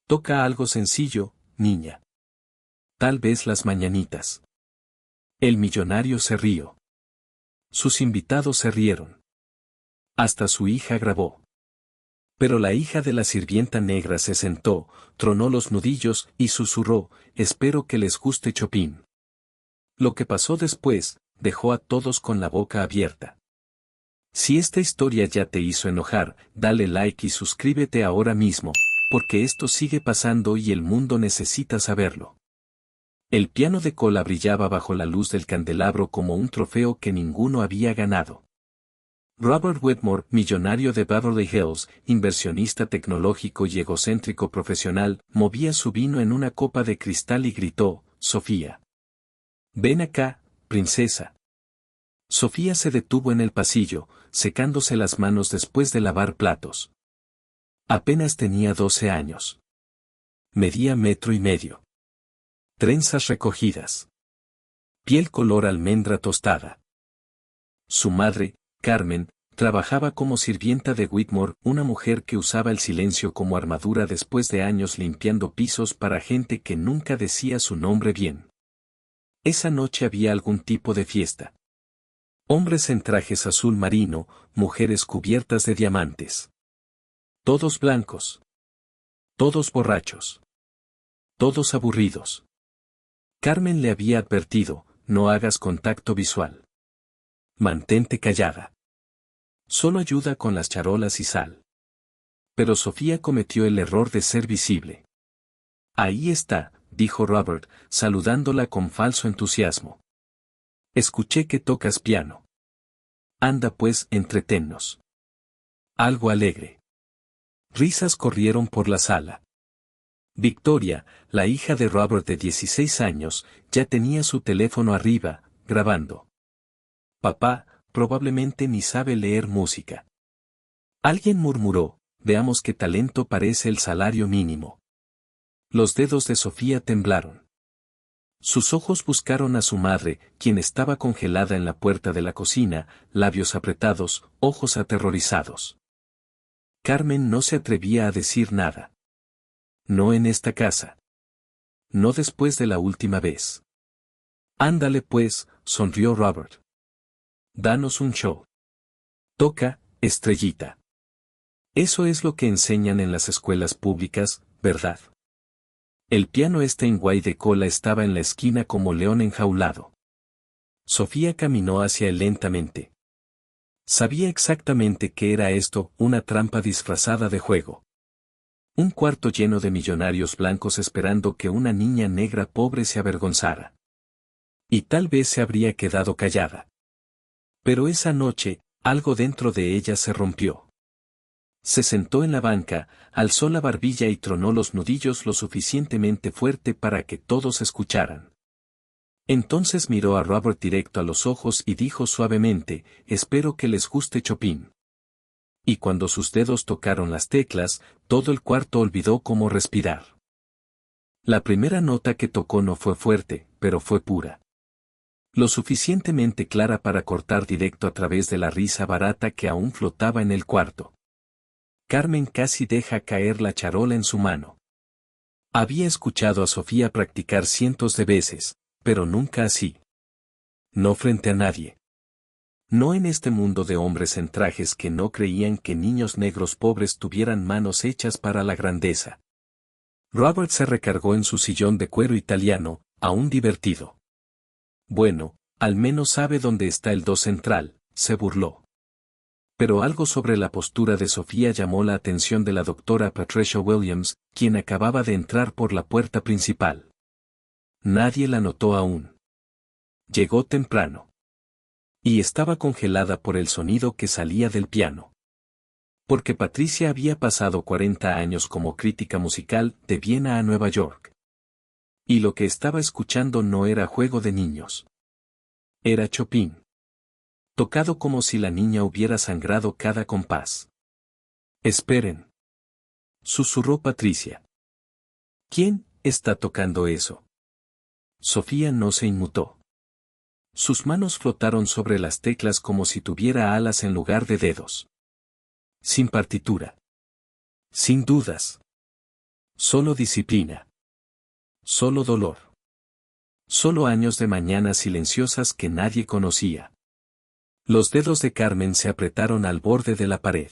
Toca algo sencillo, niña. Tal vez las mañanitas. El millonario se rió. Sus invitados se rieron. Hasta su hija grabó. Pero la hija de la sirvienta negra se sentó, tronó los nudillos y susurró, espero que les guste Chopin. Lo que pasó después, dejó a todos con la boca abierta. Si esta historia ya te hizo enojar, dale like y suscríbete ahora mismo, porque esto sigue pasando y el mundo necesita saberlo. El piano de cola brillaba bajo la luz del candelabro como un trofeo que ninguno había ganado. Robert Whitmore, millonario de Beverly Hills, inversionista tecnológico y egocéntrico profesional, movía su vino en una copa de cristal y gritó, Sofía. Ven acá, princesa. Sofía se detuvo en el pasillo, secándose las manos después de lavar platos. Apenas tenía 12 años. Medía 1,5 metros. Trenzas recogidas. Piel color almendra tostada. Su madre, Carmen, trabajaba como sirvienta de Whitmore, una mujer que usaba el silencio como armadura después de años limpiando pisos para gente que nunca decía su nombre bien. Esa noche había algún tipo de fiesta. Hombres en trajes azul marino, mujeres cubiertas de diamantes. Todos blancos. Todos borrachos. Todos aburridos. Carmen le había advertido, no hagas contacto visual. Mantente callada. Solo ayuda con las charolas y sal. Pero Sofía cometió el error de ser visible. Ahí está, dijo Robert, saludándola con falso entusiasmo. Escuché que tocas piano. Anda pues, entretennos. Algo alegre. Risas corrieron por la sala. Victoria, la hija de Robert de 16 años, ya tenía su teléfono arriba, grabando. Papá, probablemente ni sabe leer música. Alguien murmuró, veamos qué talento parece el salario mínimo. Los dedos de Sofía temblaron. Sus ojos buscaron a su madre, quien estaba congelada en la puerta de la cocina, labios apretados, ojos aterrorizados. Carmen no se atrevía a decir nada. No en esta casa. No después de la última vez. Ándale pues, sonrió Robert. Danos un show. Toca, estrellita. Eso es lo que enseñan en las escuelas públicas, ¿verdad? El piano Steinway de cola estaba en la esquina como león enjaulado. Sofía caminó hacia él lentamente. Sabía exactamente qué era esto, una trampa disfrazada de juego. Un cuarto lleno de millonarios blancos esperando que una niña negra pobre se avergonzara. Y tal vez se habría quedado callada. Pero esa noche, algo dentro de ella se rompió. Se sentó en la banca, alzó la barbilla y tronó los nudillos lo suficientemente fuerte para que todos escucharan. Entonces miró a Robert directo a los ojos y dijo suavemente, espero que les guste Chopin. Y cuando sus dedos tocaron las teclas, todo el cuarto olvidó cómo respirar. La primera nota que tocó no fue fuerte, pero fue pura. Lo suficientemente clara para cortar directo a través de la risa barata que aún flotaba en el cuarto. Carmen casi deja caer la charola en su mano. Había escuchado a Sofía practicar cientos de veces, pero nunca así. No frente a nadie. No en este mundo de hombres en trajes que no creían que niños negros pobres tuvieran manos hechas para la grandeza. Robert se recargó en su sillón de cuero italiano, aún divertido. Bueno, al menos sabe dónde está el do central, se burló. Pero algo sobre la postura de Sofía llamó la atención de la doctora Patricia Williams, quien acababa de entrar por la puerta principal. Nadie la notó aún. Llegó temprano. Y estaba congelada por el sonido que salía del piano. Porque Patricia había pasado 40 años como crítica musical de Viena a Nueva York. Y lo que estaba escuchando no era juego de niños. Era Chopin. Tocado como si la niña hubiera sangrado cada compás. Esperen. Susurró Patricia. ¿Quién está tocando eso? Sofía no se inmutó. Sus manos flotaron sobre las teclas como si tuviera alas en lugar de dedos. Sin partitura. Sin dudas. Solo disciplina. Solo dolor. Solo años de mañanas silenciosas que nadie conocía. Los dedos de Carmen se apretaron al borde de la pared.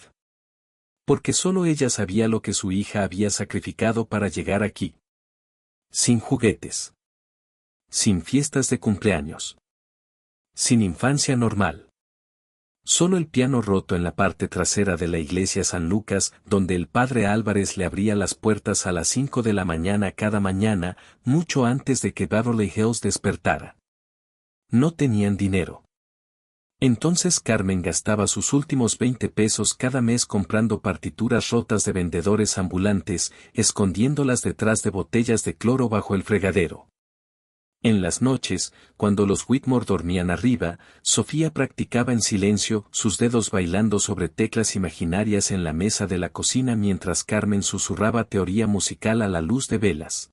Porque solo ella sabía lo que su hija había sacrificado para llegar aquí. Sin juguetes. Sin fiestas de cumpleaños. Sin infancia normal. Solo el piano roto en la parte trasera de la iglesia San Lucas, donde el padre Álvarez le abría las puertas a las 5 de la mañana cada mañana, mucho antes de que Beverly Hills despertara. No tenían dinero. Entonces Carmen gastaba sus últimos 20 pesos cada mes comprando partituras rotas de vendedores ambulantes, escondiéndolas detrás de botellas de cloro bajo el fregadero. En las noches, cuando los Whitmore dormían arriba, Sofía practicaba en silencio, sus dedos bailando sobre teclas imaginarias en la mesa de la cocina mientras Carmen susurraba teoría musical a la luz de velas.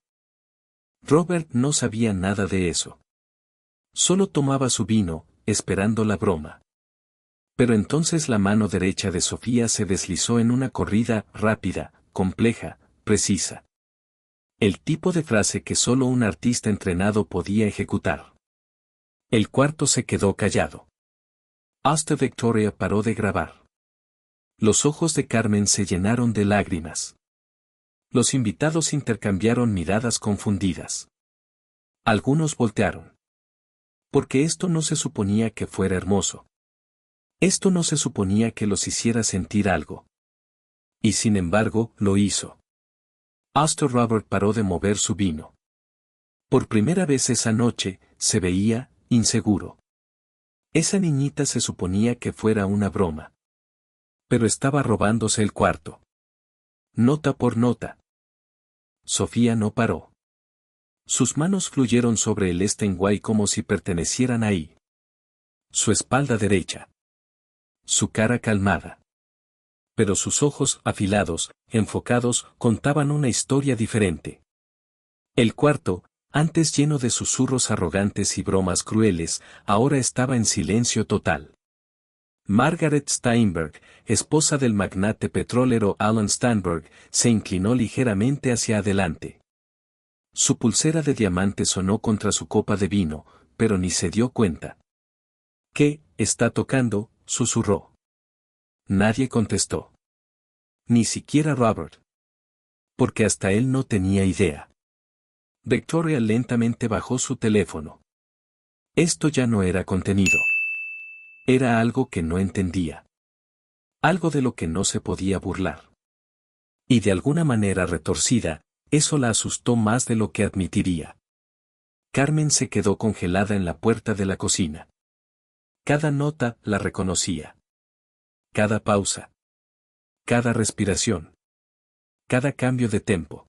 Robert no sabía nada de eso. Solo tomaba su vino, esperando la broma. Pero entonces la mano derecha de Sofía se deslizó en una corrida rápida, compleja, precisa. El tipo de frase que solo un artista entrenado podía ejecutar. El cuarto se quedó callado. Hasta Victoria paró de grabar. Los ojos de Carmen se llenaron de lágrimas. Los invitados intercambiaron miradas confundidas. Algunos voltearon. Porque esto no se suponía que fuera hermoso. Esto no se suponía que los hiciera sentir algo. Y sin embargo, lo hizo. Hasta Robert paró de mover su vino. Por primera vez esa noche, se veía inseguro. Esa niñita se suponía que fuera una broma. Pero estaba robándose el cuarto. Nota por nota. Sofía no paró. Sus manos fluyeron sobre el Steinway como si pertenecieran ahí. Su espalda derecha. Su cara calmada. Pero sus ojos, afilados, enfocados, contaban una historia diferente. El cuarto, antes lleno de susurros arrogantes y bromas crueles, ahora estaba en silencio total. Margaret Steinberg, esposa del magnate petrolero Alan Steinberg, se inclinó ligeramente hacia adelante. Su pulsera de diamante sonó contra su copa de vino, pero ni se dio cuenta. ¿Qué está tocando?, susurró. Nadie contestó. Ni siquiera Robert. Porque hasta él no tenía idea. Victoria lentamente bajó su teléfono. Esto ya no era contenido. Era algo que no entendía. Algo de lo que no se podía burlar. Y de alguna manera retorcida, eso la asustó más de lo que admitiría. Carmen se quedó congelada en la puerta de la cocina. Cada nota la reconocía. Cada pausa. Cada respiración. Cada cambio de tempo.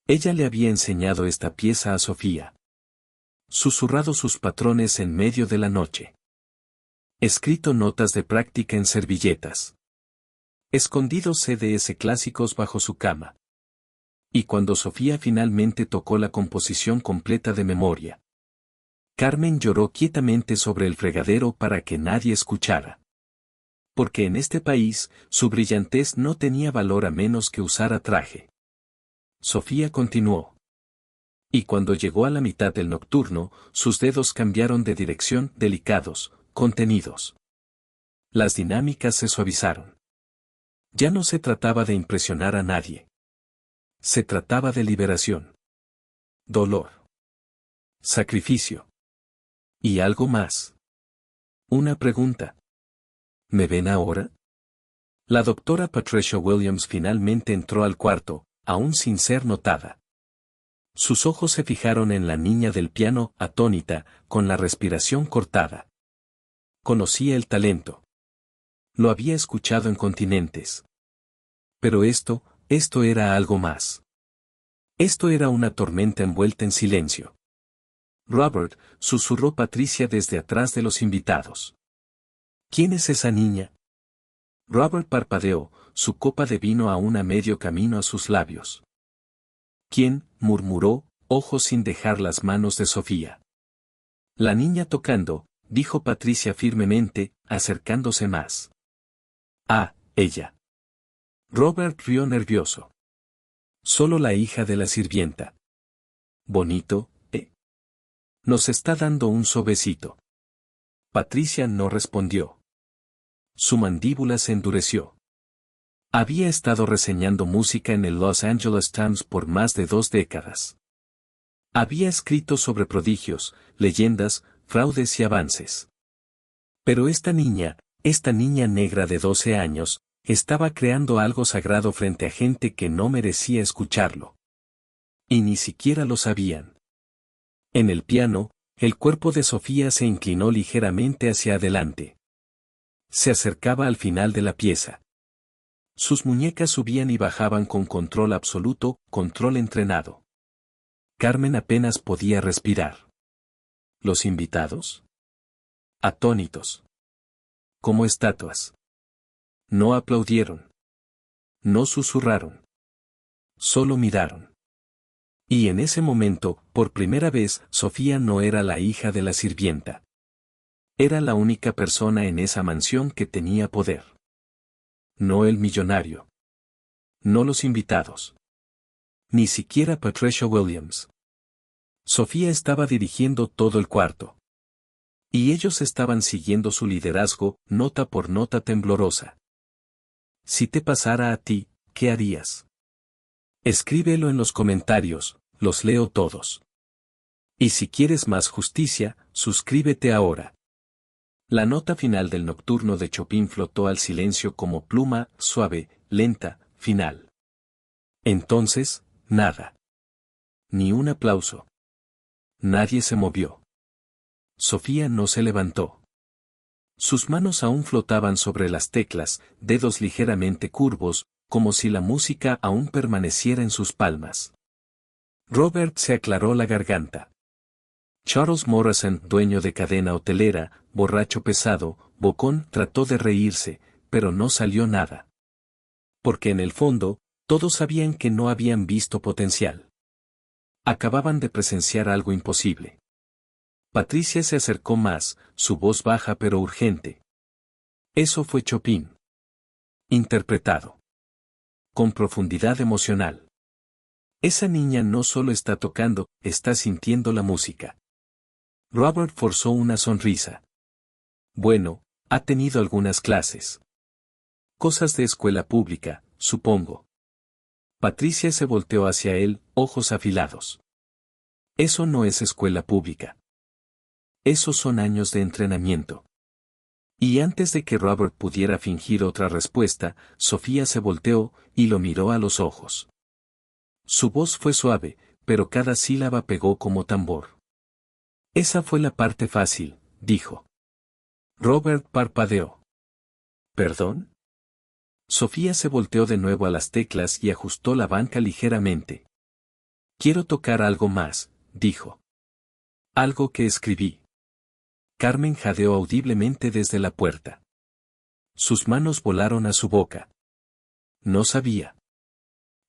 Ella le había enseñado esta pieza a Sofía. Susurrado sus patrones en medio de la noche. Escrito notas de práctica en servilletas. Escondido CDs clásicos bajo su cama. Y cuando Sofía finalmente tocó la composición completa de memoria, Carmen lloró quietamente sobre el fregadero para que nadie escuchara. Porque en este país, su brillantez no tenía valor a menos que usara traje. Sofía continuó. Y cuando llegó a la mitad del nocturno, sus dedos cambiaron de dirección, delicados, contenidos. Las dinámicas se suavizaron. Ya no se trataba de impresionar a nadie. Se trataba de liberación. Dolor. Sacrificio. Y algo más. Una pregunta. ¿Me ven ahora? La doctora Patricia Williams finalmente entró al cuarto, aún sin ser notada. Sus ojos se fijaron en la niña del piano, atónita, con la respiración cortada. Conocía el talento. Lo había escuchado en continentes. Pero esto era algo más. Esto era una tormenta envuelta en silencio. Robert, susurró Patricia desde atrás de los invitados. ¿Quién es esa niña? Robert parpadeó, su copa de vino aún a medio camino a sus labios. ¿Quién?, murmuró, ojos sin dejar las manos de Sofía. La niña tocando, dijo Patricia firmemente, acercándose más. Ah, ella. Robert rió nervioso. Solo la hija de la sirvienta. Bonito, ¿eh? Nos está dando un sobecito. Patricia no respondió. Su mandíbula se endureció. Había estado reseñando música en el Los Angeles Times por más de 2 décadas. Había escrito sobre prodigios, leyendas, fraudes y avances. Pero esta niña negra de 12 años, estaba creando algo sagrado frente a gente que no merecía escucharlo. Y ni siquiera lo sabían. En el piano, el cuerpo de Sofía se inclinó ligeramente hacia adelante. Se acercaba al final de la pieza. Sus muñecas subían y bajaban con control absoluto, control entrenado. Carmen apenas podía respirar. ¿Los invitados? Atónitos. Como estatuas. No aplaudieron. No susurraron. Solo miraron. Y en ese momento, por primera vez, Sofía no era la hija de la sirvienta. Era la única persona en esa mansión que tenía poder. No el millonario. No los invitados. Ni siquiera Patricia Williams. Sofía estaba dirigiendo todo el cuarto. Y ellos estaban siguiendo su liderazgo, nota por nota temblorosa. Si te pasara a ti, ¿qué harías? Escríbelo en los comentarios, los leo todos. Y si quieres más justicia, suscríbete ahora. La nota final del nocturno de Chopin flotó al silencio como pluma, suave, lenta, final. Entonces, nada. Ni un aplauso. Nadie se movió. Sofía no se levantó. Sus manos aún flotaban sobre las teclas, dedos ligeramente curvos, como si la música aún permaneciera en sus palmas. Robert se aclaró la garganta. Charles Morrison, dueño de cadena hotelera, borracho pesado, bocón, trató de reírse, pero no salió nada. Porque en el fondo, todos sabían que no habían visto potencial. Acababan de presenciar algo imposible. Patricia se acercó más, su voz baja pero urgente. Eso fue Chopin. Interpretado. Con profundidad emocional. Esa niña no solo está tocando, está sintiendo la música. Robert forzó una sonrisa. Bueno, ha tenido algunas clases. Cosas de escuela pública, supongo. Patricia se volteó hacia él, ojos afilados. Eso no es escuela pública. Esos son años de entrenamiento. Y antes de que Robert pudiera fingir otra respuesta, Sofía se volteó y lo miró a los ojos. Su voz fue suave, pero cada sílaba pegó como tambor. Esa fue la parte fácil, dijo. Robert parpadeó. ¿Perdón? Sofía se volteó de nuevo a las teclas y ajustó la banca ligeramente. Quiero tocar algo más, dijo. Algo que escribí. Carmen jadeó audiblemente desde la puerta. Sus manos volaron a su boca. No sabía.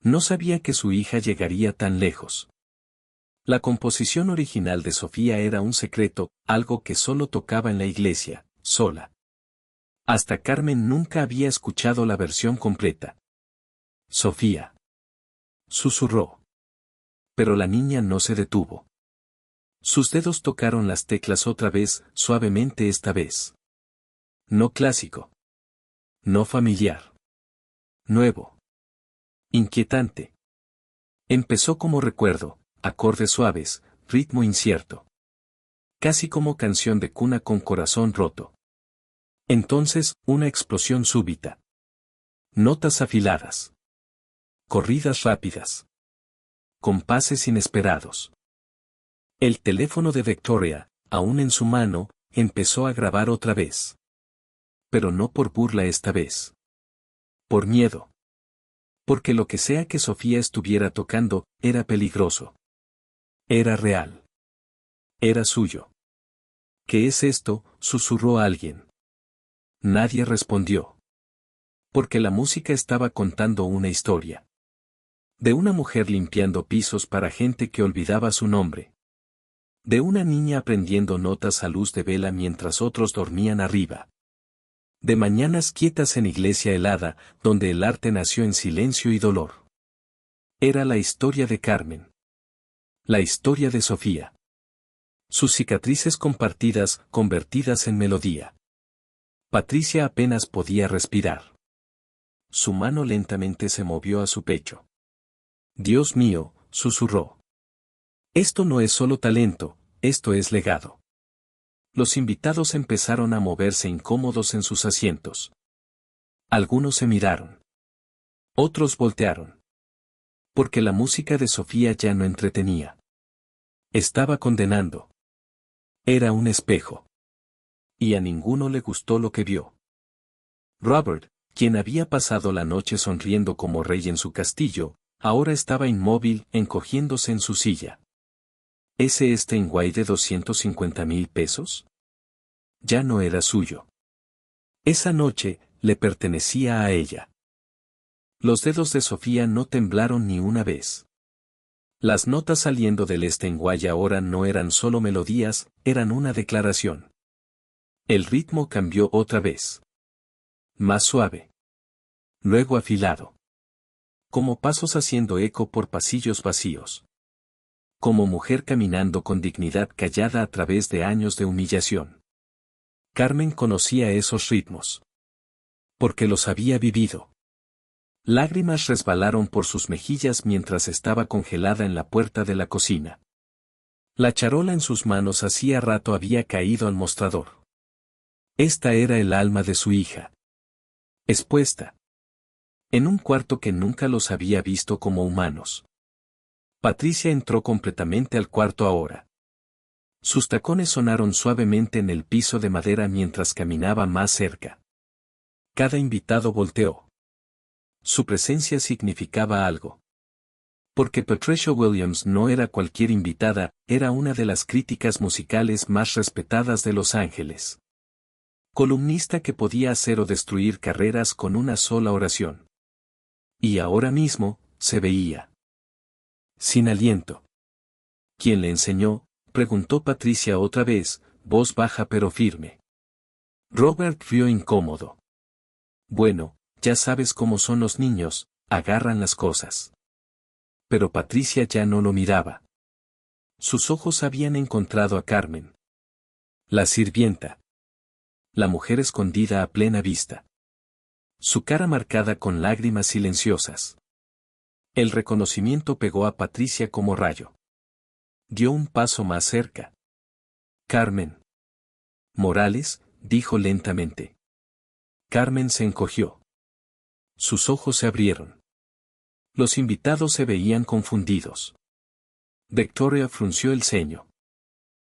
No sabía que su hija llegaría tan lejos. La composición original de Sofía era un secreto, algo que solo tocaba en la iglesia, sola. Hasta Carmen nunca había escuchado la versión completa. Sofía. Susurró. Pero la niña no se detuvo. Sus dedos tocaron las teclas otra vez, suavemente esta vez. No clásico. No familiar. Nuevo. Inquietante. Empezó como recuerdo, acordes suaves, ritmo incierto. Casi como canción de cuna con corazón roto. Entonces, una explosión súbita. Notas afiladas. Corridas rápidas. Compases inesperados. El teléfono de Victoria, aún en su mano, empezó a grabar otra vez. Pero no por burla esta vez. Por miedo. Porque lo que sea que Sofía estuviera tocando, era peligroso. Era real. Era suyo. ¿Qué es esto?, susurró alguien. Nadie respondió. Porque la música estaba contando una historia. De una mujer limpiando pisos para gente que olvidaba su nombre. De una niña aprendiendo notas a luz de vela mientras otros dormían arriba. De mañanas quietas en iglesia helada, donde el arte nació en silencio y dolor. Era la historia de Carmen. La historia de Sofía. Sus cicatrices compartidas, convertidas en melodía. Patricia apenas podía respirar. Su mano lentamente se movió a su pecho. Dios mío, susurró. Esto no es solo talento, esto es legado. Los invitados empezaron a moverse incómodos en sus asientos. Algunos se miraron. Otros voltearon. Porque la música de Sofía ya no entretenía. Estaba condenando. Era un espejo. Y a ninguno le gustó lo que vio. Robert, quien había pasado la noche sonriendo como rey en su castillo, ahora estaba inmóvil, encogiéndose en su silla. ¿Ese Steinway de 250,000 pesos? Ya no era suyo. Esa noche, le pertenecía a ella. Los dedos de Sofía no temblaron ni una vez. Las notas saliendo del Steinway ahora no eran solo melodías, eran una declaración. El ritmo cambió otra vez. Más suave. Luego afilado. Como pasos haciendo eco por pasillos vacíos. Como mujer caminando con dignidad callada a través de años de humillación. Carmen conocía esos ritmos. Porque los había vivido. Lágrimas resbalaron por sus mejillas mientras estaba congelada en la puerta de la cocina. La charola en sus manos hacía rato había caído al mostrador. Esta era el alma de su hija. Expuesta. En un cuarto que nunca los había visto como humanos. Patricia entró completamente al cuarto ahora. Sus tacones sonaron suavemente en el piso de madera mientras caminaba más cerca. Cada invitado volteó. Su presencia significaba algo. Porque Patricia Williams no era cualquier invitada, era una de las críticas musicales más respetadas de Los Ángeles. Columnista que podía hacer o destruir carreras con una sola oración. Y ahora mismo, se veía. Sin aliento. ¿Quién le enseñó?, preguntó Patricia otra vez, voz baja pero firme. Robert rió incómodo. Bueno, ya sabes cómo son los niños, agarran las cosas. Pero Patricia ya no lo miraba. Sus ojos habían encontrado a Carmen. La sirvienta. La mujer escondida a plena vista. Su cara marcada con lágrimas silenciosas. El reconocimiento pegó a Patricia como rayo. Dio un paso más cerca. Carmen. Morales, dijo lentamente. Carmen se encogió. Sus ojos se abrieron. Los invitados se veían confundidos. Victoria frunció el ceño.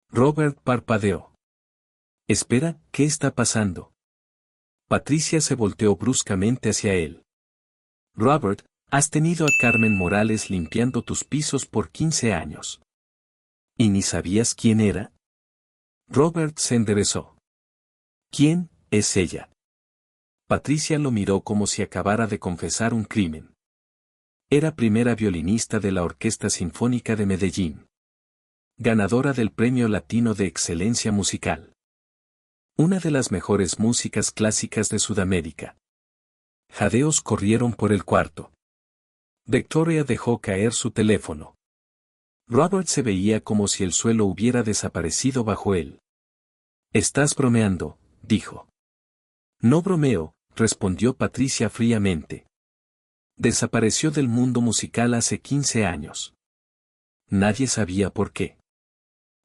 Robert parpadeó. Espera, ¿qué está pasando? Patricia se volteó bruscamente hacia él. Robert, has tenido a Carmen Morales limpiando tus pisos por 15 años. ¿Y ni sabías quién era? Robert se enderezó. ¿Quién es ella? Patricia lo miró como si acabara de confesar un crimen. Era primera violinista de la Orquesta Sinfónica de Medellín. Ganadora del Premio Latino de Excelencia Musical. Una de las mejores músicas clásicas de Sudamérica. Jadeos corrieron por el cuarto. Victoria dejó caer su teléfono. Robert se veía como si el suelo hubiera desaparecido bajo él. Estás bromeando, dijo. No bromeo, respondió Patricia fríamente. Desapareció del mundo musical hace 15 años. Nadie sabía por qué.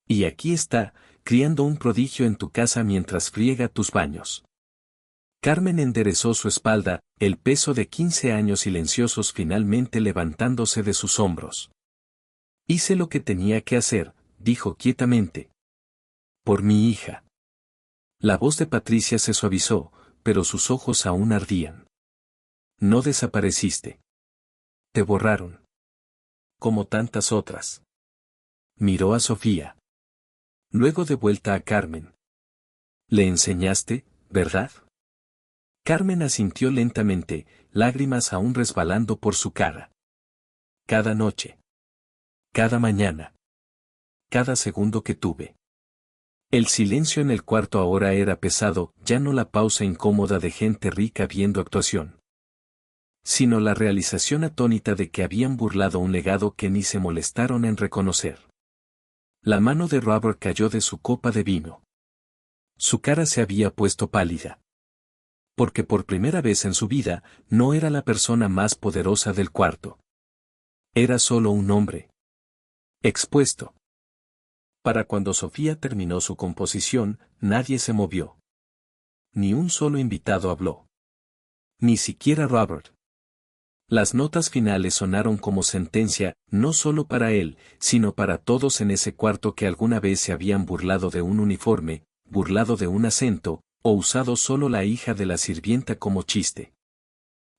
Y aquí está, criando un prodigio en tu casa mientras friega tus baños. Carmen enderezó su espalda, el peso de 15 años silenciosos finalmente levantándose de sus hombros. Hice lo que tenía que hacer, dijo quietamente. Por mi hija. La voz de Patricia se suavizó, pero sus ojos aún ardían. No desapareciste. Te borraron. Como tantas otras. Miró a Sofía. Luego de vuelta a Carmen. Le enseñaste, ¿verdad? Carmen asintió lentamente, lágrimas aún resbalando por su cara. Cada noche. Cada mañana. Cada segundo que tuve. El silencio en el cuarto ahora era pesado, ya no la pausa incómoda de gente rica viendo actuación. sino la realización atónita de que habían burlado un legado que ni se molestaron en reconocer. La mano de Robert cayó de su copa de vino. Su cara se había puesto pálida. Porque por primera vez en su vida, no era la persona más poderosa del cuarto. Era solo un hombre. Expuesto. Para cuando Sofía terminó su composición, nadie se movió. Ni un solo invitado habló. Ni siquiera Robert. Las notas finales sonaron como sentencia, no solo para él, sino para todos en ese cuarto que alguna vez se habían burlado de un uniforme, burlado de un acento, o usado solo la hija de la sirvienta como chiste.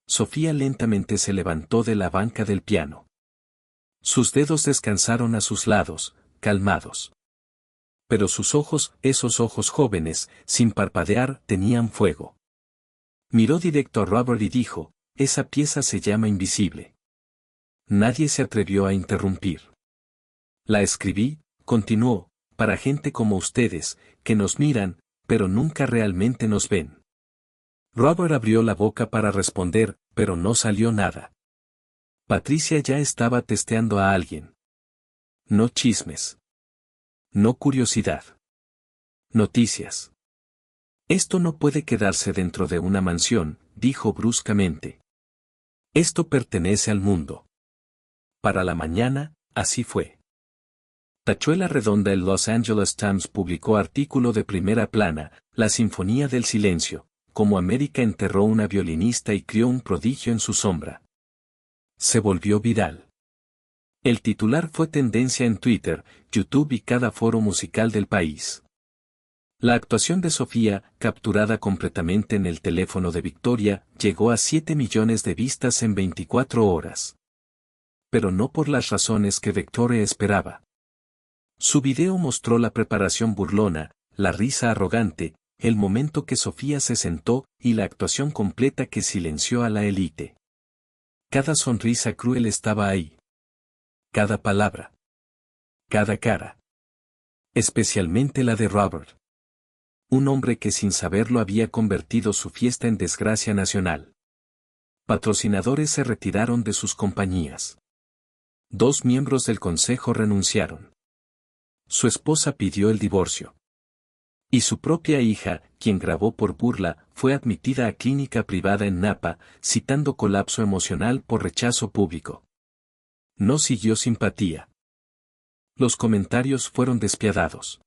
Sofía lentamente se levantó de la banca del piano. Sus dedos descansaron a sus lados, calmados. Pero sus ojos, esos ojos jóvenes, sin parpadear, tenían fuego. Miró directo a Robert y dijo, esa pieza se llama Invisible. Nadie se atrevió a interrumpir. La escribí, continuó, para gente como ustedes, que nos miran, pero nunca realmente nos ven. Robert abrió la boca para responder, pero no salió nada. Patricia ya estaba testeando a alguien. No chismes. No curiosidad. Noticias. Esto no puede quedarse dentro de una mansión, dijo bruscamente. Esto pertenece al mundo. Para la mañana, así fue. Tachuela redonda. El Los Angeles Times publicó artículo de primera plana, La Sinfonía del Silencio, cómo América enterró una violinista y crió un prodigio en su sombra. Se volvió viral. El titular fue tendencia en Twitter, YouTube y cada foro musical del país. La actuación de Sofía, capturada completamente en el teléfono de Victoria, llegó a 7 millones de vistas en 24 horas. Pero no por las razones que Victoria esperaba. Su video mostró la preparación burlona, la risa arrogante, el momento que Sofía se sentó y la actuación completa que silenció a la élite. Cada sonrisa cruel estaba ahí. Cada palabra. Cada cara. Especialmente la de Robert. Un hombre que sin saberlo había convertido su fiesta en desgracia nacional. Patrocinadores se retiraron de sus compañías. 2 miembros del consejo renunciaron. Su esposa pidió el divorcio. Y su propia hija, quien grabó por burla, fue admitida a clínica privada en Napa, citando colapso emocional por rechazo público. No siguió simpatía. Los comentarios fueron despiadados.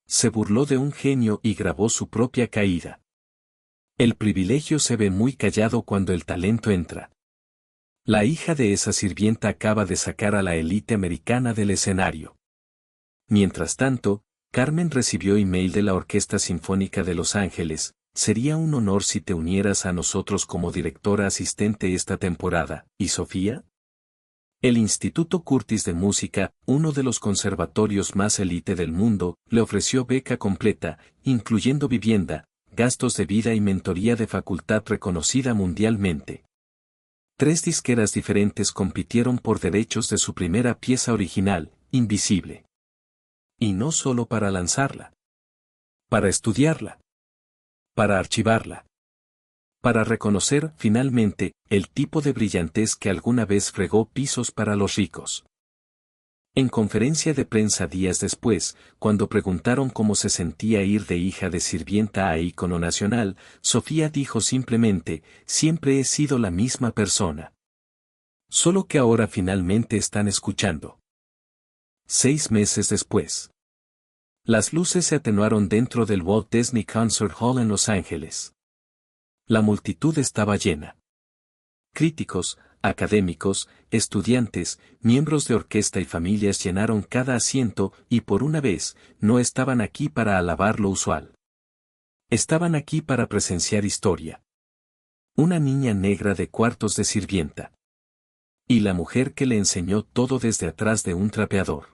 Se burló de un genio y grabó su propia caída. El privilegio se ve muy callado cuando el talento entra. La hija de esa sirvienta acaba de sacar a la élite americana del escenario. Mientras tanto, Carmen recibió email de la Orquesta Sinfónica de Los Ángeles. Sería un honor si te unieras a nosotros como directora asistente esta temporada. ¿Y Sofía? El Instituto Curtis de Música, uno de los conservatorios más élite del mundo, le ofreció beca completa, incluyendo vivienda, gastos de vida y mentoría de facultad reconocida mundialmente. 3 disqueras diferentes compitieron por derechos de su primera pieza original, Invisible. Y no solo para lanzarla. Para estudiarla. Para archivarla. Para reconocer, finalmente, el tipo de brillantez que alguna vez fregó pisos para los ricos. En conferencia de prensa días después, cuando preguntaron cómo se sentía ir de hija de sirvienta a ícono nacional, Sofía dijo simplemente, siempre he sido la misma persona. Solo que ahora finalmente están escuchando. 6 meses después. Las luces se atenuaron dentro del Walt Disney Concert Hall en Los Ángeles. La multitud estaba llena. Críticos, académicos, estudiantes, miembros de orquesta y familias llenaron cada asiento y por una vez, no estaban aquí para alabar lo usual. Estaban aquí para presenciar historia. Una niña negra de cuartos de sirvienta. Y la mujer que le enseñó todo desde atrás de un trapeador.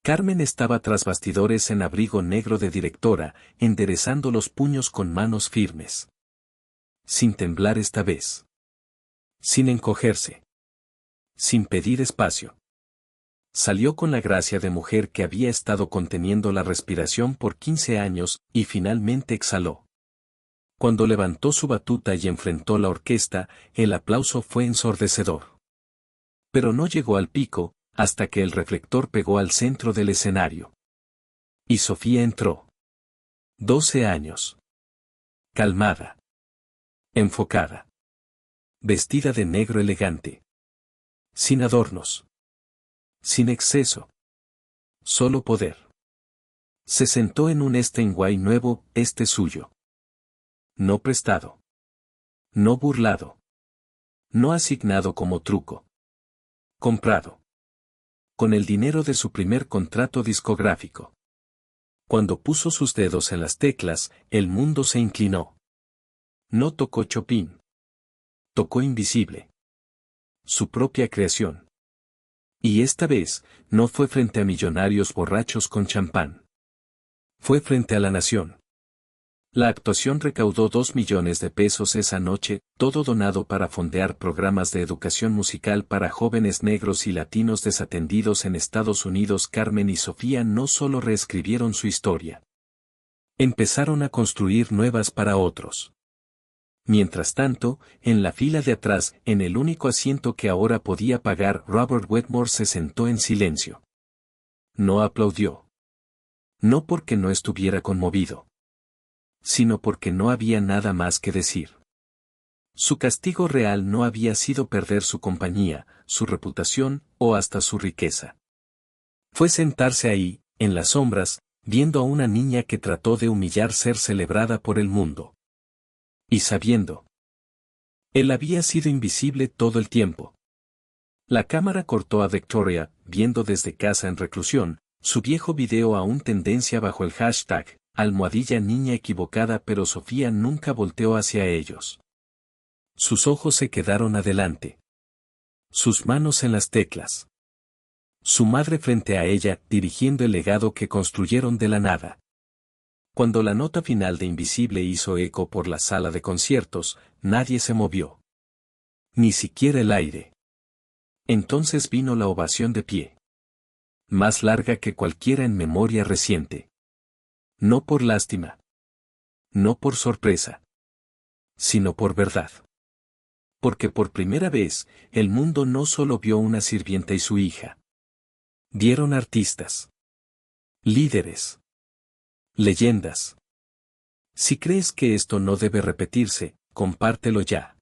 Carmen estaba tras bastidores en abrigo negro de directora, enderezando los puños con manos firmes. Sin temblar esta vez. Sin encogerse. Sin pedir espacio. Salió con la gracia de mujer que había estado conteniendo la respiración por 15 años, y finalmente exhaló. Cuando levantó su batuta y enfrentó la orquesta, el aplauso fue ensordecedor. Pero no llegó al pico, hasta que el reflector pegó al centro del escenario. Y Sofía entró. 12 años. Calmada. Enfocada. Vestida de negro elegante. Sin adornos. Sin exceso. Solo poder. Se sentó en un Steinway nuevo, suyo. No prestado. No burlado. No asignado como truco. Comprado. Con el dinero de su primer contrato discográfico. Cuando puso sus dedos en las teclas, el mundo se inclinó. No tocó Chopin. Tocó Invisible. Su propia creación. Y esta vez, no fue frente a millonarios borrachos con champán. Fue frente a la nación. La actuación recaudó 2 millones de pesos esa noche, todo donado para fondear programas de educación musical para jóvenes negros y latinos desatendidos en Estados Unidos. Carmen y Sofía no solo reescribieron su historia. Empezaron a construir nuevas para otros. Mientras tanto, en la fila de atrás, en el único asiento que ahora podía pagar, Robert Wedmore se sentó en silencio. No aplaudió. No porque no estuviera conmovido, sino porque no había nada más que decir. Su castigo real no había sido perder su compañía, su reputación, o hasta su riqueza. Fue sentarse ahí, en las sombras, viendo a una niña que trató de humillar ser celebrada por el mundo. Y sabiendo. Él había sido invisible todo el tiempo. La cámara cortó a Victoria, viendo desde casa en reclusión, su viejo video aún tendencia bajo el hashtag #niña equivocada, pero Sofía nunca volteó hacia ellos. Sus ojos se quedaron adelante. Sus manos en las teclas. Su madre frente a ella, dirigiendo el legado que construyeron de la nada. Cuando la nota final de Invisible hizo eco por la sala de conciertos, nadie se movió. Ni siquiera el aire. Entonces vino la ovación de pie. Más larga que cualquiera en memoria reciente. No por lástima. No por sorpresa. Sino por verdad. Porque por primera vez, el mundo no solo vio una sirvienta y su hija. Vieron artistas. Líderes. Leyendas. Si crees que esto no debe repetirse, compártelo ya.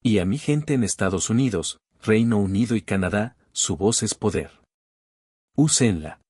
Y a mi gente en Estados Unidos, Reino Unido y Canadá, su voz es poder. Úsenla.